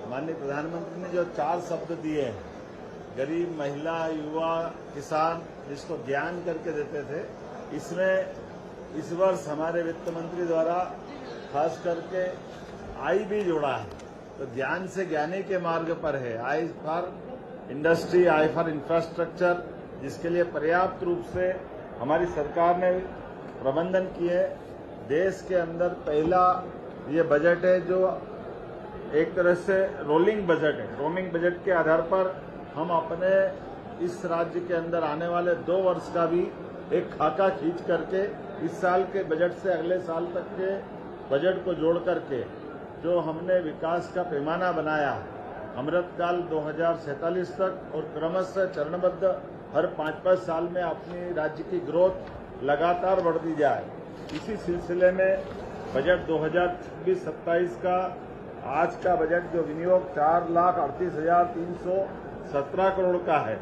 माननीय प्रधानमंत्री ने जो 4 शब्द दिए हैं, गरीब, महिला, युवा, किसान, जिसको ज्ञान करके देते थे, इसमें इस वर्ष हमारे वित्त मंत्री द्वारा खास करके आई भी जोड़ा है। तो ज्ञान से ज्ञानी के मार्ग पर है। I for industry, I for infrastructure, जिसके लिए पर्याप्त रूप से हमारी सरकार ने प्रबंधन किए। देश के अंदर पहला ये बजट है जो एक तरह से रोलिंग बजट है। रोलिंग बजट के आधार पर हम अपने इस राज्य के अंदर आने वाले 2 वर्ष का भी एक खाका खींच करके इस साल के बजट से अगले साल तक के बजट को जोड़ करके जो हमने विकास का पैमाना बनाया, अमृतकाल 2047 तक और क्रमशः चरणबद्ध हर 5-5 साल में अपनी राज्य की ग्रोथ लगातार बढ़ती जाए। इसी सिलसिले में बजट 2026-27 का आज का बजट जो विनियोग 4,38,317 करोड़ का है,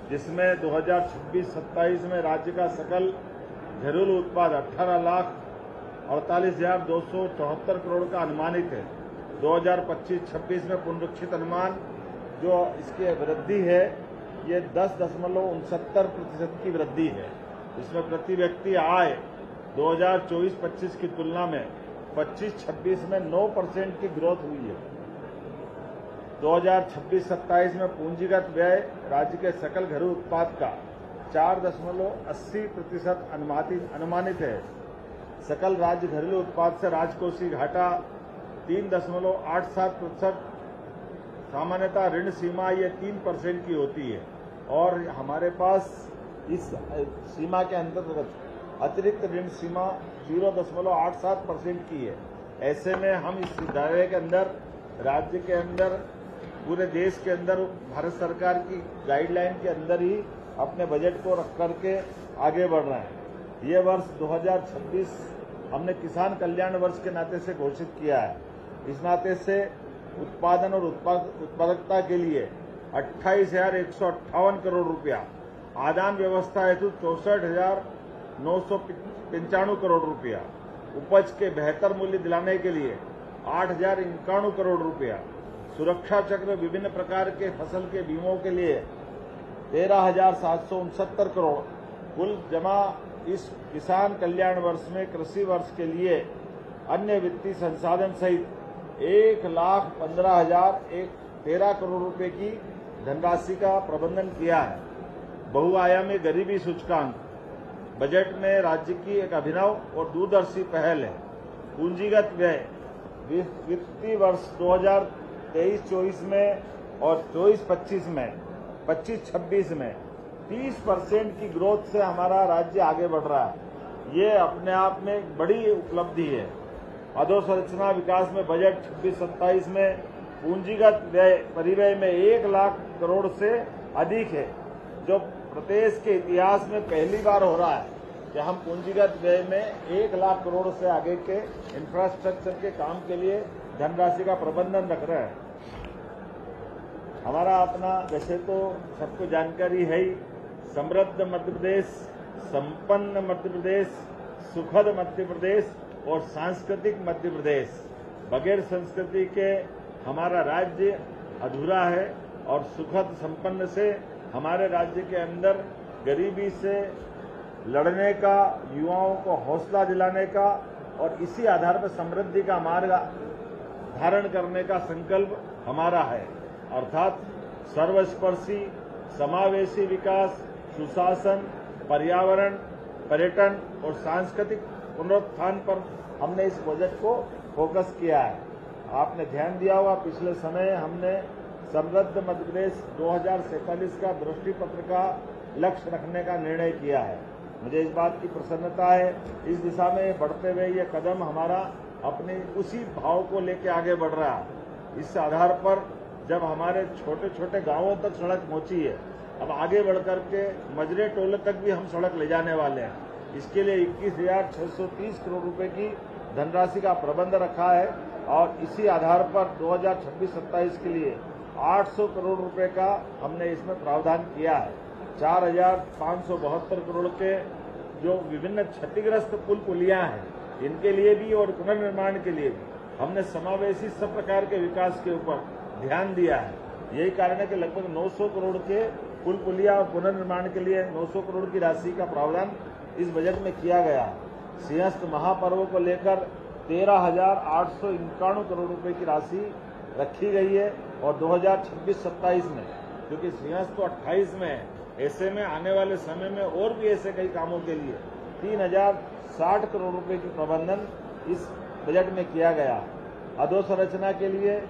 जिसमें 2026-27 में राज्य का सकल घरेलू उत्पाद 18,48,274 करोड़ का अनुमानित है। 2025-26 में पुनरीक्षित अनुमान जो इसकी वृद्धि है ये 10.69% की वृद्धि है। इसमें प्रति व्यक्ति आय 2024-25 की तुलना में 25-26 में 9% की ग्रोथ हुई है। 2026-27 में पूंजीगत व्यय राज्य के सकल घरेलू उत्पाद का 4.80% अनुमानित है। सकल राज्य घरेलू उत्पाद से राजकोषीय घाटा 3.87%। सामान्यतः ऋण सीमा ये 3% की होती है और हमारे पास इस सीमा के अंतर्गत अतिरिक्त ऋण सीमा 0.87% की है। ऐसे में हम इस दायरे के अंदर राज्य के अंदर पूरे देश के अंदर भारत सरकार की गाइडलाइन के अंदर ही अपने बजट को रख करके आगे बढ़ रहे हैं। ये वर्ष 2026 हमने किसान कल्याण वर्ष के नाते से घोषित किया है। इस नाते से उत्पादन और उत्पादकता के लिए 28,158 करोड़ रुपया, आदान व्यवस्था हेतु 64,995 करोड़ रुपया, उपज के बेहतर मूल्य दिलाने के लिए 8,091 करोड़ रुपया, सुरक्षा चक्र विभिन्न प्रकार के फसल के बीमों के लिए 13,769 करोड़, कुल जमा इस किसान कल्याण वर्ष में कृषि वर्ष के लिए अन्य वित्तीय संसाधन सहित 1,15,013 करोड़ रुपए की धनराशि का प्रबंधन किया है। बहुआयामी गरीबी सूचकांक बजट में राज्य की एक अभिनव और दूरदर्शी पहल है। पूंजीगत व्यय वित्तीय वर्ष 2023-24 में और 24-25 में 25-26 में 30% की ग्रोथ से हमारा राज्य आगे बढ़ रहा है। ये अपने आप में एक बड़ी उपलब्धि है। अधोसंरचना विकास में बजट 26-27 में पूंजीगत व्यय परिव्यय में 1 लाख करोड़ से अधिक है, जो प्रदेश के इतिहास में पहली बार हो रहा है कि हम पूंजीगत व्यय में 1 लाख करोड़ से आगे के इंफ्रास्ट्रक्चर के काम के लिए धनराशि का प्रबंधन रख रहे हैं। हमारा अपना वैसे तो सबको जानकारी है ही, समृद्ध मध्य प्रदेश, संपन्न मध्य प्रदेश, सुखद मध्य प्रदेश और सांस्कृतिक मध्य प्रदेश। बगैर संस्कृति के हमारा राज्य अधूरा है और सुखद संपन्न से हमारे राज्य के अंदर गरीबी से लड़ने का, युवाओं को हौसला दिलाने का और इसी आधार पर समृद्धि का मार्ग धारण करने का संकल्प हमारा है। अर्थात सर्वस्पर्शी, समावेशी विकास, सुशासन, पर्यावरण, पर्यटन और सांस्कृतिक पुनरुत्थान पर हमने इस बजट को फोकस किया है। आपने ध्यान दिया होगा, पिछले समय हमने समृद्ध मध्य प्रदेश 2047 का दृष्टि पत्र का लक्ष्य रखने का निर्णय किया है। मुझे इस बात की प्रसन्नता है, इस दिशा में बढ़ते हुए ये कदम हमारा अपने उसी भाव को लेकर आगे बढ़ रहा है। इस आधार पर जब हमारे छोटे छोटे गांवों तक सड़क पहुंची है, अब आगे बढ़कर के मजरे टोले तक भी हम सड़क ले जाने वाले हैं। इसके लिए 21,630 करोड़ रुपए की धनराशि का प्रबंध रखा है और इसी आधार पर 2026-27 के लिए 800 करोड़ रुपए का हमने इसमें प्रावधान किया है। 4,572 करोड़ के जो विभिन्न क्षतिग्रस्त पुल पुलियां हैं, इनके लिए भी और पुनर्निर्माण के लिए भी हमने समावेशी सब प्रकार के विकास के ऊपर ध्यान दिया है। यही कारण है कि लगभग 900 करोड़ के पुल पुलिया और पुनर्निर्माण के लिए 900 करोड़ की राशि का प्रावधान इस बजट में किया गया है। सिंहस्थ महापर्व को लेकर 13,891 करोड़ रुपए की राशि रखी गई है और 2026-27 में, क्योंकि सिंहस्थ तो 28 में है, ऐसे में आने वाले समय में और भी ऐसे कई कामों के लिए 3,060 करोड़ रुपए की प्रबंधन इस बजट में किया गया। अधोसंरचना के लिए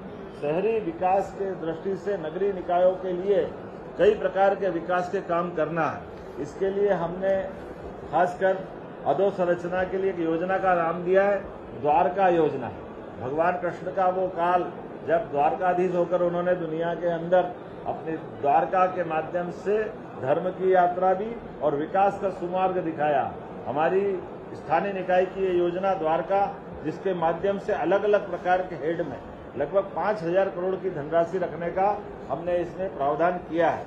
शहरी विकास के दृष्टि से नगरीय निकायों के लिए कई प्रकार के विकास के काम करना है। इसके लिए हमने खासकर अधोसंरचना के लिए एक योजना का नाम दिया है द्वारका योजना। भगवान कृष्ण का वो काल जब द्वारकाधीश होकर उन्होंने दुनिया के अंदर अपने द्वारका के माध्यम से धर्म की यात्रा भी और विकास का सुमार्ग दिखाया। हमारी स्थानीय निकाय की ये योजना द्वारका, जिसके माध्यम से अलग अलग प्रकार के हेड में लगभग 5,000 करोड़ की धनराशि रखने का हमने इसमें प्रावधान किया है।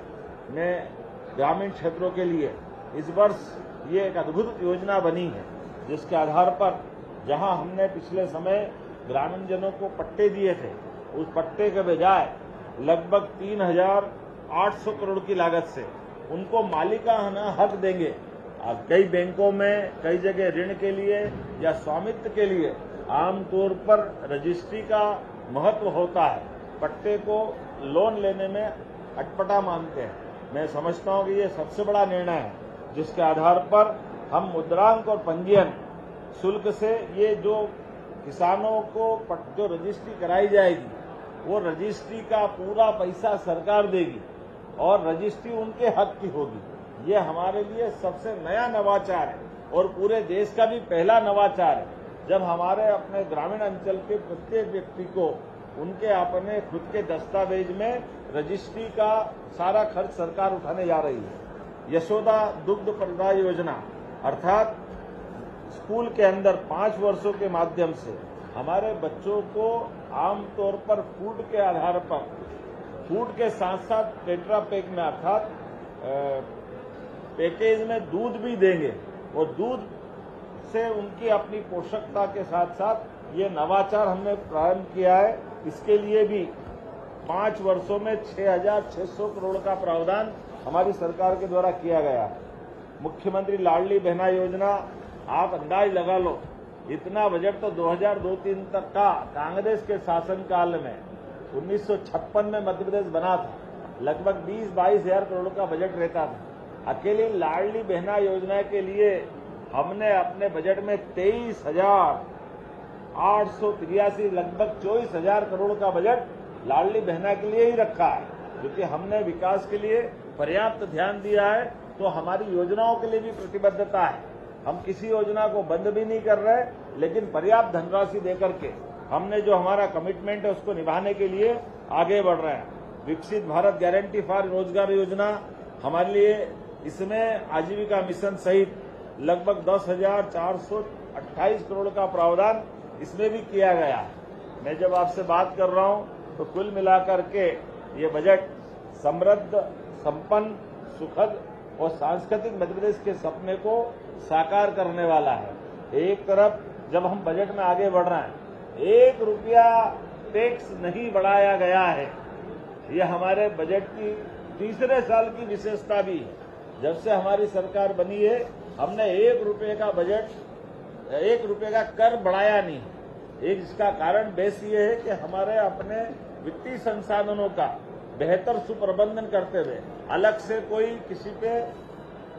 मैं ग्रामीण क्षेत्रों के लिए इस वर्ष ये एक अद्भुत योजना बनी है, जिसके आधार पर जहां हमने पिछले समय ग्रामीण जनों को पट्टे दिए थे, उस पट्टे के बजाय लगभग 3,800 करोड़ की लागत से उनको मालिकाना हक देंगे। कई बैंकों में कई जगह ऋण के लिए या स्वामित्व के लिए आमतौर पर रजिस्ट्री का महत्व होता है, पट्टे को लोन लेने में अटपटा मानते हैं। मैं समझता हूं कि ये सबसे बड़ा निर्णय है, जिसके आधार पर हम मुद्रांक और पंजीयन शुल्क से ये जो किसानों को जो रजिस्ट्री कराई जाएगी, वो रजिस्ट्री का पूरा पैसा सरकार देगी और रजिस्ट्री उनके हक की होगी। ये हमारे लिए सबसे नया नवाचार है और पूरे देश का भी पहला नवाचार है, जब हमारे अपने ग्रामीण अंचल के प्रत्येक व्यक्ति को उनके अपने खुद के दस्तावेज में रजिस्ट्री का सारा खर्च सरकार उठाने जा रही है। यशोदा दुग्ध प्रदाय योजना, अर्थात स्कूल के अंदर 5 वर्षों के माध्यम से हमारे बच्चों को आमतौर पर फूड के आधार पर, फूड के साथ साथ टेट्रा पैक में अर्थात पैकेज में दूध भी देंगे और दूध से उनकी अपनी पोषकता के साथ साथ ये नवाचार हमने प्रारंभ किया है। इसके लिए भी 5 वर्षों में 6,600 करोड़ का प्रावधान हमारी सरकार के द्वारा किया गया है। मुख्यमंत्री लाडली बहना योजना, आप अंदाज लगा लो, इतना बजट तो 2002-03 तक का कांग्रेस के शासनकाल में 1956 में मध्य प्रदेश बना था। लगभग 20-22 हजार करोड़ का बजट रहता था। अकेली लाडली बहना योजना के लिए हमने अपने बजट में 23,883 लगभग 24,000 करोड़ का बजट लाडली बहना के लिए ही रखा है, क्योंकि हमने विकास के लिए पर्याप्त ध्यान दिया है। तो हमारी योजनाओं के लिए भी प्रतिबद्धता है, हम किसी योजना को बंद भी नहीं कर रहे, लेकिन पर्याप्त धनराशि देकर के हमने जो हमारा कमिटमेंट है उसको निभाने के लिए आगे बढ़ रहे हैं। विकसित भारत गारंटी फॉर रोजगार योजना हमारे लिए, इसमें आजीविका मिशन सहित लगभग 10,428 करोड़ का प्रावधान इसमें भी किया गया है। मैं जब आपसे बात कर रहा हूं तो कुल मिलाकर के ये बजट समृद्ध, संपन्न, सुखद और सांस्कृतिक मध्य प्रदेश के सपने को साकार करने वाला है। एक तरफ जब हम बजट में आगे बढ़ रहे हैं, 1 रुपया टैक्स नहीं बढ़ाया गया है। ये हमारे बजट की तीसरे साल की विशेषता भी है। जब से हमारी सरकार बनी है, हमने 1 रुपये का बजट, 1 रुपये का कर बढ़ाया नहीं। एक इसका कारण बेस ये है कि हमारे अपने वित्तीय संसाधनों का बेहतर सुप्रबंधन करते हुए, अलग से कोई किसी पे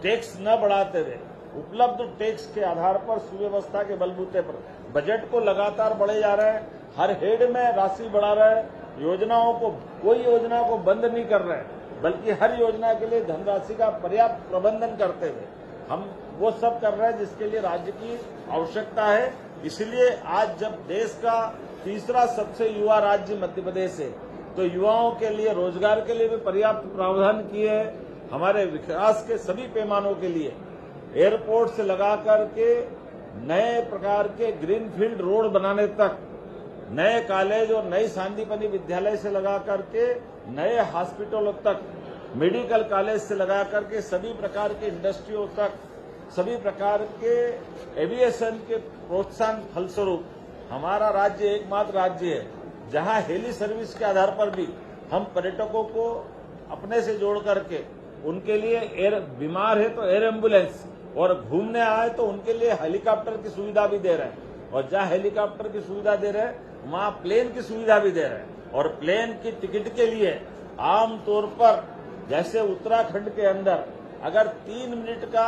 टैक्स न बढ़ाते हुए, उपलब्ध टैक्स के आधार पर सुव्यवस्था के बलबूते पर बजट को लगातार बढ़े जा रहे हैं। हर हेड में राशि बढ़ा रहे हैं। योजनाओं को, कोई योजना को बंद नहीं कर रहे हैं, बल्कि हर योजना के लिए धनराशि का पर्याप्त प्रबंधन करते हुए हम वो सब कर रहे हैं जिसके लिए राज्य की आवश्यकता है। इसलिए आज जब देश का तीसरा सबसे युवा राज्य मध्य प्रदेश है, तो युवाओं के लिए, रोजगार के लिए भी पर्याप्त प्रावधान किए हैं। हमारे विकास के सभी पैमानों के लिए, एयरपोर्ट से लगा करके नए प्रकार के ग्रीनफील्ड रोड बनाने तक, नए कॉलेज और नई सांदीपनि विद्यालय से लगा करके नए हॉस्पिटलों तक, मेडिकल कॉलेज से लगा करके सभी प्रकार के इंडस्ट्रियों तक, सभी प्रकार के एविएशन के प्रोत्साहन फलस्वरूप हमारा राज्य एकमात्र राज्य है जहां हेली सर्विस के आधार पर भी हम पर्यटकों को अपने से जोड़ करके उनके लिए एयर बीमार है तो एयर एम्बुलेंस और घूमने आए तो उनके लिए हेलीकॉप्टर की सुविधा भी दे रहे हैं और जहां हेलीकॉप्टर की सुविधा दे रहे हैं वहां प्लेन की सुविधा भी दे रहे हैं और प्लेन की टिकट के लिए आमतौर पर जैसे उत्तराखंड के अंदर अगर 3 मिनट का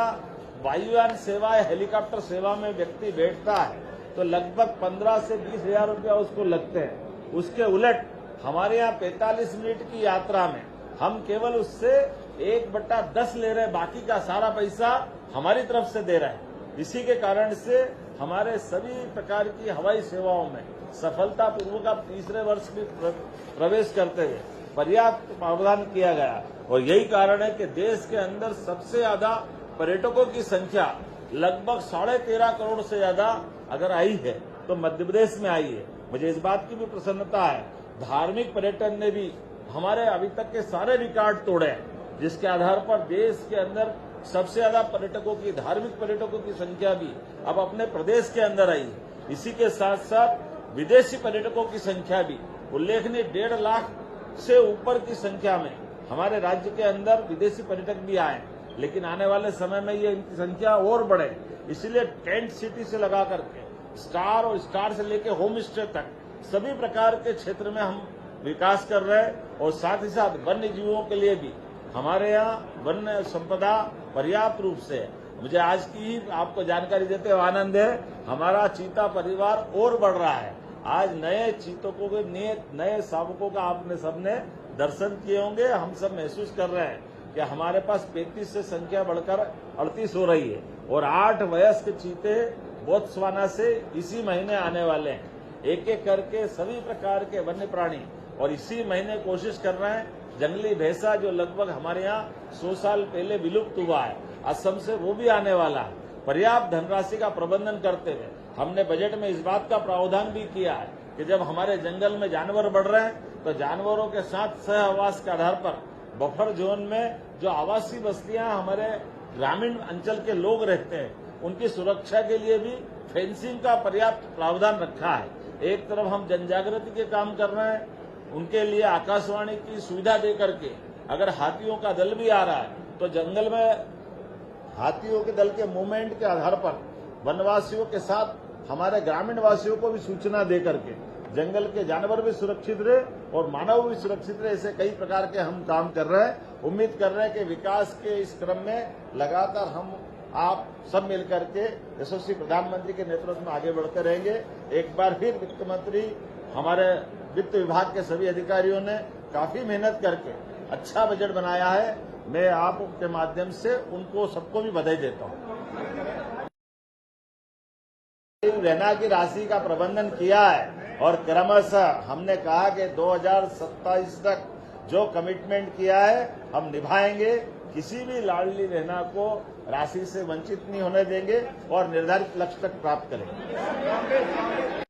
वायुयान सेवा या हेलीकॉप्टर सेवा में व्यक्ति बैठता है तो लगभग 15 से 20 हजार रुपया उसको लगते हैं। उसके उलट हमारे यहाँ 45 मिनट की यात्रा में हम केवल उससे 1/10 ले रहे हैं, बाकी का सारा पैसा हमारी तरफ से दे रहे हैं। इसी के कारण से हमारे सभी प्रकार की हवाई सेवाओं में सफलतापूर्वक अब तीसरे वर्ष में प्रवेश करते हुए पर्याप्त प्रावधान किया गया और यही कारण है कि देश के अंदर सबसे ज्यादा पर्यटकों की संख्या लगभग 13.5 करोड़ से ज्यादा अगर आई है तो मध्य प्रदेश में आई है। मुझे इस बात की भी प्रसन्नता है, धार्मिक पर्यटन ने भी हमारे अभी तक के सारे रिकॉर्ड तोड़े हैं, जिसके आधार पर देश के अंदर सबसे ज्यादा पर्यटकों की, धार्मिक पर्यटकों की संख्या भी अब अपने प्रदेश के अंदर आई है। इसी के साथ साथ विदेशी पर्यटकों की संख्या भी उल्लेखनीय 1.5 लाख से ऊपर की संख्या में हमारे राज्य के अंदर विदेशी पर्यटक भी आए, लेकिन आने वाले समय में ये इनकी संख्या और बढ़े। इसलिए टेंट सिटी से लगा करके स्टार और स्टार से लेकर होम स्टे तक सभी प्रकार के क्षेत्र में हम विकास कर रहे हैं और साथ ही साथ वन्य जीवों के लिए भी हमारे यहाँ वन्य संपदा पर्याप्त रूप से है। मुझे आज की ही आपको जानकारी देते हुए आनंद है, हमारा चीता परिवार और बढ़ रहा है। आज नए चीतकों के नए शावकों का आपने सबने दर्शन किए होंगे। हम सब महसूस कर रहे हैं कि हमारे पास 35 से संख्या बढ़कर 38 हो रही है और 8 वयस्क चीते बोत्सवाना से इसी महीने आने वाले हैं। एक एक करके सभी प्रकार के वन्य प्राणी और इसी महीने कोशिश कर रहे हैं जंगली भैंसा जो लगभग हमारे यहाँ 100 साल पहले विलुप्त हुआ है, असम से वो भी आने वाला है। पर्याप्त धनराशि का प्रबंधन करते हुए हमने बजट में इस बात का प्रावधान भी किया है कि जब हमारे जंगल में जानवर बढ़ रहे हैं तो जानवरों के साथ सहवास के आधार पर बफर जोन में जो आवासीय बस्तियां हमारे ग्रामीण अंचल के लोग रहते हैं उनकी सुरक्षा के लिए भी फेंसिंग का पर्याप्त प्रावधान रखा है। एक तरफ हम जनजागृति के काम कर रहे हैं, उनके लिए आकाशवाणी की सुविधा दे करके अगर हाथियों का दल भी आ रहा है तो जंगल में हाथियों के दल के मूवमेंट के आधार पर वनवासियों के साथ हमारे ग्रामीण वासियों को भी सूचना दे करके जंगल के जानवर भी सुरक्षित रहे और मानव भी सुरक्षित रहे। ऐसे कई प्रकार के हम काम कर रहे हैं। उम्मीद कर रहे हैं कि विकास के इस क्रम में लगातार हम आप सब मिलकर के यशस्वी प्रधानमंत्री के नेतृत्व में आगे बढ़ते रहेंगे। एक बार फिर वित्त मंत्री, हमारे वित्त विभाग के सभी अधिकारियों ने काफी मेहनत करके अच्छा बजट बनाया है। मैं आपके माध्यम से उनको सबको भी बधाई देता हूं। रहना की राशि का प्रबंधन किया है और क्रमशः हमने कहा कि 2027 तक जो कमिटमेंट किया है हम निभाएंगे। किसी भी लाडली रहना को राशि से वंचित नहीं होने देंगे और निर्धारित लक्ष्य तक प्राप्त करेंगे।